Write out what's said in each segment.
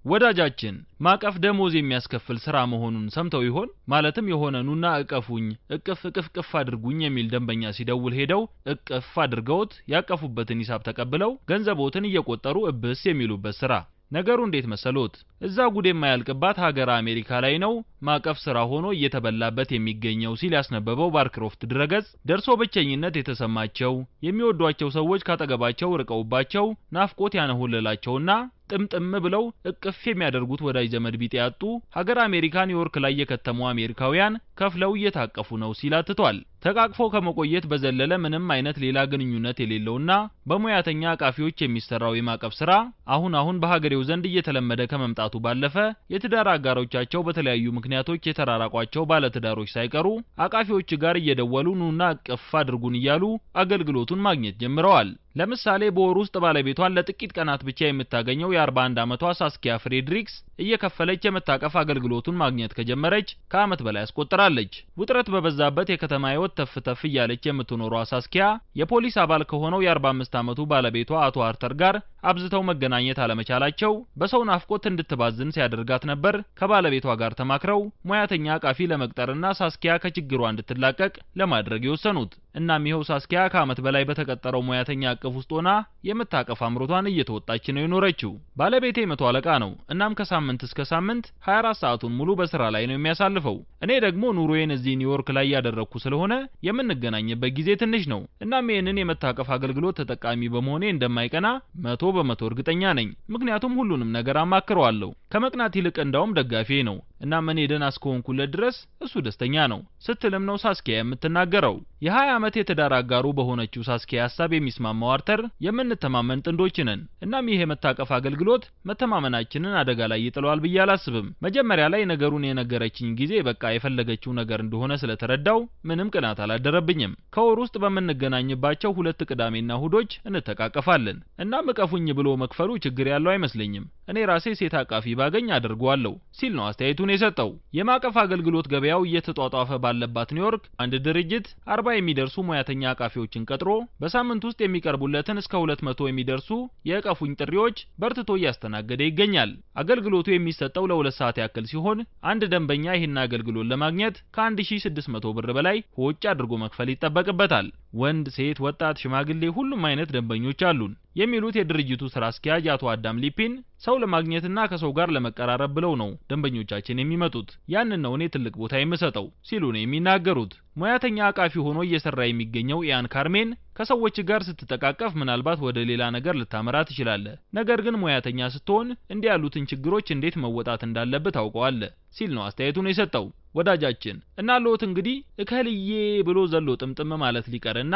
ወዳጃችን ማቀፍ ደሞዝ የሚያስከፍል ስራ መሆኑን ሰምተው ይሆን? ማለትም የሆነ ኑና እቀፉኝ እቅፍ አድርጉኝ የሚል ደንበኛ ሲደውል ሄደው እቅፍ አድርገውት ያቀፉበትን ሂሳብ ተቀብለው ገንዘቦትን እየቆጠሩ እብስ የሚሉበት ስራ። ነገሩ እንዴት መሰሎት? እዛ ጉድ የማያልቅባት ሀገር አሜሪካ ላይ ነው ማቀፍ ስራ ሆኖ እየተበላበት የሚገኘው ሲል ያስነበበው ባርክሮፍት ድረገጽ ደርሶ ብቸኝነት የተሰማቸው የሚወዷቸው ሰዎች ካጠገባቸው ርቀውባቸው ናፍቆት ያነሁለላቸውና ጥምጥም ብለው እቅፍ የሚያደርጉት ወዳጅ ዘመድ ቢጤ ያጡ ሀገር አሜሪካ ኒውዮርክ ላይ የከተሙ አሜሪካውያን ከፍለው እየታቀፉ ነው ሲል አትቷል። ተቃቅፎ ከመቆየት በዘለለ ምንም አይነት ሌላ ግንኙነት የሌለውና በሙያተኛ አቃፊዎች የሚሰራው የማቀፍ ስራ አሁን በሀገሬው ዘንድ እየተለመደ ከመምጣቱ ባለፈ የትዳር አጋሮቻቸው በተለያዩ ምክንያቶች የተራራቋቸው ባለትዳሮች ሳይቀሩ አቃፊዎች ጋር እየደወሉ ኑና እቅፍ አድርጉን እያሉ አገልግሎቱን ማግኘት ጀምረዋል። ለምሳሌ በወር ውስጥ ባለቤቷን ለጥቂት ቀናት ብቻ የምታገኘው የ41 ዓመቷ ሳስኪያ ፍሬድሪክስ እየከፈለች የመታቀፍ አገልግሎቱን ማግኘት ከጀመረች ከዓመት በላይ አስቆጥራለች። ውጥረት በበዛበት የከተማ ህይወት ተፍተፍ እያለች የምትኖረው ሳስኪያ የፖሊስ አባል ከሆነው የ45 ዓመቱ ባለቤቷ አቶ አርተር ጋር አብዝተው መገናኘት አለመቻላቸው በሰው ናፍቆት እንድትባዝን ሲያደርጋት ነበር ከባለቤቷ ጋር ተማክረው ሙያተኛ አቃፊ ለመቅጠርና ሳስኪያ ከችግሯ እንድትላቀቅ ለማድረግ የወሰኑት። እናም ይኸው ሳስኪያ ከዓመት በላይ በተቀጠረው ሙያተኛ አቅፍ ውስጥ ሆና የምታቀፍ አምሮቷን እየተወጣች ነው የኖረችው። ባለቤቴ 100 አለቃ ነው። እናም ከሳምንት እስከ ሳምንት 24 ሰዓቱን ሙሉ በስራ ላይ ነው የሚያሳልፈው። እኔ ደግሞ ኑሮዬን እዚህ ኒውዮርክ ላይ ያደረኩ ስለሆነ የምንገናኝበት ጊዜ ትንሽ ነው። እናም ይሄንን የመታቀፍ አገልግሎት ተጠቃሚ በመሆኔ እንደማይቀና 100% እርግጠኛ ነኝ። ምክንያቱም ሁሉንም ነገር አማክረዋለሁ። ከመቅናት ይልቅ እንዳውም ደጋፊ ነው። እናም እኔ ደህና እስከሆንኩለት ድረስ እሱ ደስተኛ ነው ስትልም ነው ሳስኪያ የምትናገረው። የ20 ዓመት የትዳር አጋሩ በሆነችው ሳስኪያ ሐሳብ የሚስማማው አርተር የምንተማመን ጥንዶች ነን። እናም ይሄ የመታቀፍ አገልግሎት መተማመናችንን አደጋ ላይ ይጥለዋል ብዬ አላስብም። መጀመሪያ ላይ ነገሩን የነገረችኝ ጊዜ በቃ የፈለገችው ነገር እንደሆነ ስለተረዳው ምንም ቅናት አላደረብኝም። ከወር ውስጥ በምንገናኝባቸው 2 ቅዳሜና እሁዶች እንተቃቀፋለን። እናም እቀፉኝ ብሎ መክፈሉ ችግር ያለው አይመስለኝም። እኔ ራሴ ሴት አቃፊ ባገኝ አድርጓለሁ ሲል ነው አስተያየቱን የሰጠው። የማቀፍ አገልግሎት ገበያው እየተጧጧፈ ባለባት ኒውዮርክ አንድ ድርጅት 40 የሚደርሱ ሙያተኛ አቃፊዎችን ቀጥሮ በሳምንት ውስጥ የሚቀርቡለትን እስከ 200 የሚደርሱ የእቀፉኝ ጥሪዎች በርትቶ እያስተናገደ ይገኛል። አገልግሎቱ የሚሰጠው ለ2 ሰዓት ያክል ሲሆን አንድ ደንበኛ ይህን አገልግሎት ለማግኘት ከ1600 ብር በላይ ወጪ አድርጎ መክፈል ይጠበቅበታል። ወንድ፣ ሴት፣ ወጣት፣ ሽማግሌ ሁሉም አይነት ደንበኞች አሉን የሚሉት የድርጅቱ ስራ አስኪያጅ አቶ አዳም ሊፒን ሰው ለማግኘትና ከሰው ጋር ለመቀራረብ ብለው ነው ደንበኞቻችን የሚመጡት። ያንን ነው እኔ ትልቅ ቦታ የምሰጠው ሲሉ ነው የሚናገሩት። ሙያተኛ አቃፊ ሆኖ እየሰራ የሚገኘው ኢያን ካርሜን ከሰዎች ጋር ስትተቃቀፍ ምናልባት ወደ ሌላ ነገር ልታመራ ትችላለህ፣ ነገር ግን ሙያተኛ ስትሆን እንዲህ ያሉትን ችግሮች እንዴት መወጣት እንዳለበት ታውቀዋለህ ሲል ነው አስተያየቱን የሰጠው ወዳጃችን። እና ሎት እንግዲህ እከልዬ ብሎ ዘሎ ጥምጥም ማለት ሊቀርና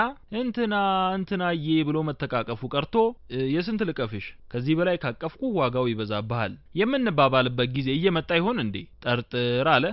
እንትናዬ ብሎ መተቃቀፉ ቀርቶ የስንት ልቀፍሽ ከዚህ በላይ ካቀፍኩ ዋጋው ይበዛብሃል የምንባባልበት ጊዜ እየመጣ ይሆን እንዴ? ጠርጥር አለ።